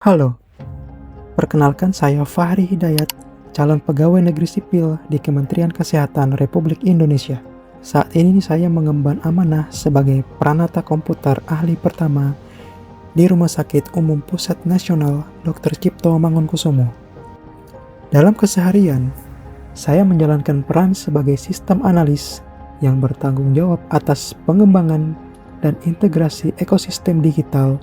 Halo, perkenalkan saya Fahri Hidayat, calon pegawai negeri sipil di Kementerian Kesehatan Republik Indonesia. Saat ini saya mengemban amanah sebagai Pranata Komputer Ahli Pertama di Rumah Sakit Umum Pusat Nasional Dr. Cipto Mangunkusumo. Dalam keseharian, saya menjalankan peran sebagai sistem analis yang bertanggung jawab atas pengembangan dan integrasi ekosistem digital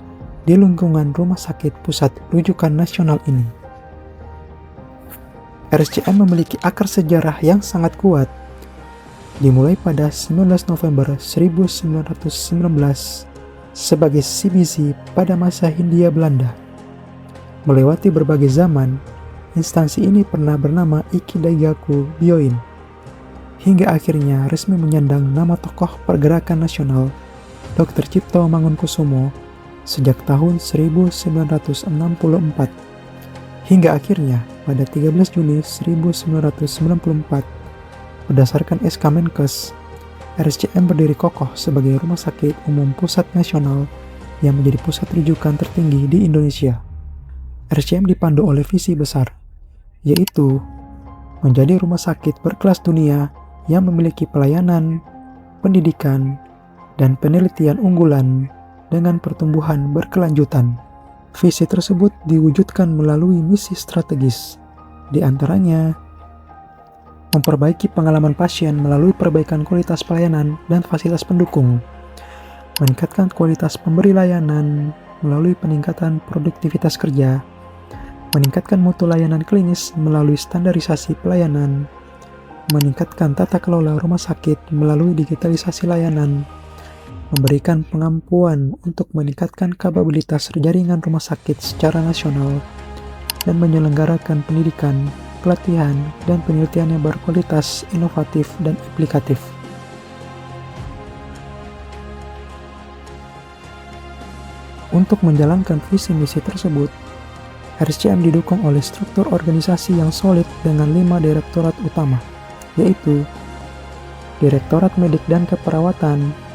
di lingkungan Rumah Sakit Pusat Rujukan Nasional ini. RSCM memiliki akar sejarah yang sangat kuat, dimulai pada 19 November 1919 sebagai CBC pada masa Hindia Belanda. Melewati berbagai zaman, instansi ini pernah bernama Ikki Daigaku Byoin, hingga akhirnya resmi menyandang nama tokoh pergerakan nasional Dr. Cipto Mangunkusumo sejak tahun 1964, hingga akhirnya pada 13 Juni 1994, berdasarkan SK Menkes, RSCM berdiri kokoh sebagai Rumah Sakit Umum Pusat Nasional yang menjadi pusat rujukan tertinggi di Indonesia. RSCM dipandu oleh visi besar, yaitu menjadi rumah sakit berkelas dunia yang memiliki pelayanan, pendidikan, dan penelitian unggulan dengan pertumbuhan berkelanjutan. Visi tersebut diwujudkan melalui misi strategis, di antaranya memperbaiki pengalaman pasien melalui perbaikan kualitas pelayanan dan fasilitas pendukung, meningkatkan kualitas pemberi layanan melalui peningkatan produktivitas kerja, meningkatkan mutu layanan klinis melalui standarisasi pelayanan, meningkatkan tata kelola rumah sakit melalui digitalisasi layanan, memberikan pengampuan untuk meningkatkan kapabilitas jaringan rumah sakit secara nasional, dan menyelenggarakan pendidikan, pelatihan, dan penelitian yang berkualitas, inovatif, dan aplikatif. Untuk menjalankan visi misi tersebut, RSCM didukung oleh struktur organisasi yang solid dengan 5 direktorat utama, yaitu Direktorat Medik dan Keperawatan,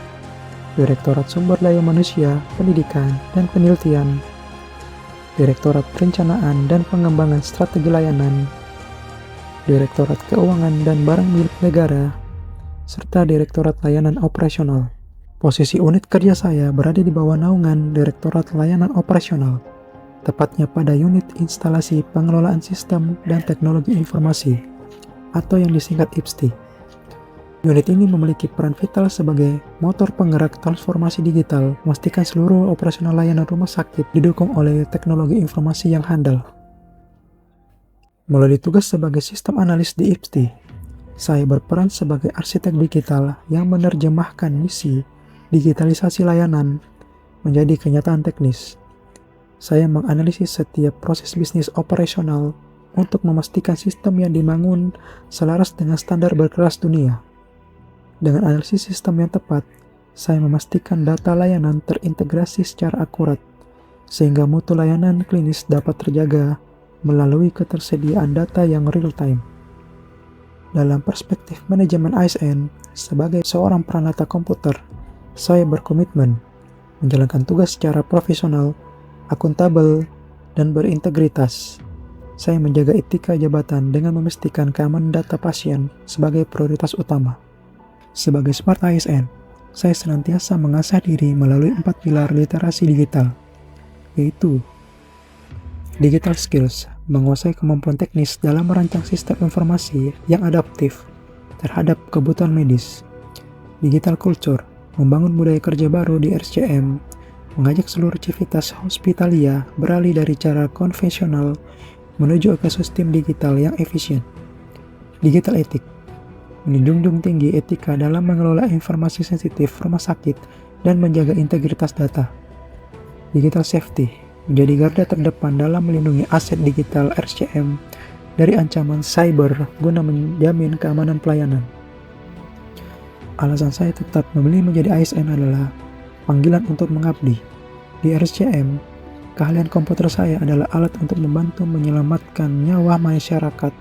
Direktorat Sumber Daya Manusia, Pendidikan, dan Penelitian, Direktorat Perencanaan dan Pengembangan Strategi Layanan, Direktorat Keuangan dan Barang Milik Negara, serta Direktorat Layanan Operasional. Posisi unit kerja saya berada di bawah naungan Direktorat Layanan Operasional, tepatnya pada unit Instalasi Pengelolaan Sistem dan Teknologi Informasi, atau yang disingkat IPSTI. Unit ini memiliki peran vital sebagai motor penggerak transformasi digital, memastikan seluruh operasional layanan rumah sakit didukung oleh teknologi informasi yang handal. Melalui tugas sebagai sistem analis di IPSTI, saya berperan sebagai arsitek digital yang menerjemahkan misi digitalisasi layanan menjadi kenyataan teknis. Saya menganalisis setiap proses bisnis operasional untuk memastikan sistem yang dibangun selaras dengan standar berkelas dunia. Dengan analisis sistem yang tepat, saya memastikan data layanan terintegrasi secara akurat, sehingga mutu layanan klinis dapat terjaga melalui ketersediaan data yang real-time. Dalam perspektif manajemen ASN, sebagai seorang pranata komputer, saya berkomitmen menjalankan tugas secara profesional, akuntabel, dan berintegritas. Saya menjaga etika jabatan dengan memastikan keamanan data pasien sebagai prioritas utama. Sebagai Smart ASN, saya senantiasa mengasah diri melalui 4 pilar literasi digital, yaitu digital skills, menguasai kemampuan teknis dalam merancang sistem informasi yang adaptif terhadap kebutuhan medis, digital culture, membangun budaya kerja baru di RSCM, mengajak seluruh civitas hospitalia beralih dari cara konvensional menuju ekosistem digital yang efisien, digital etik, menjunjung tinggi etika dalam mengelola informasi sensitif rumah sakit dan menjaga integritas data. Digital safety, menjadi garda terdepan dalam melindungi aset digital RSCM dari ancaman cyber guna menjamin keamanan pelayanan. Alasan saya tetap memilih menjadi ASN adalah panggilan untuk mengabdi. Di RSCM, keahlian komputer saya adalah alat untuk membantu menyelamatkan nyawa masyarakat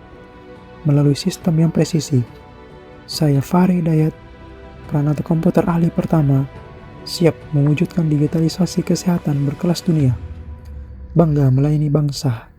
melalui sistem yang presisi. Saya Fahri Hidayat, Pranata Komputer Ahli Pertama, siap mewujudkan digitalisasi kesehatan berkelas dunia. bangga melayani bangsa.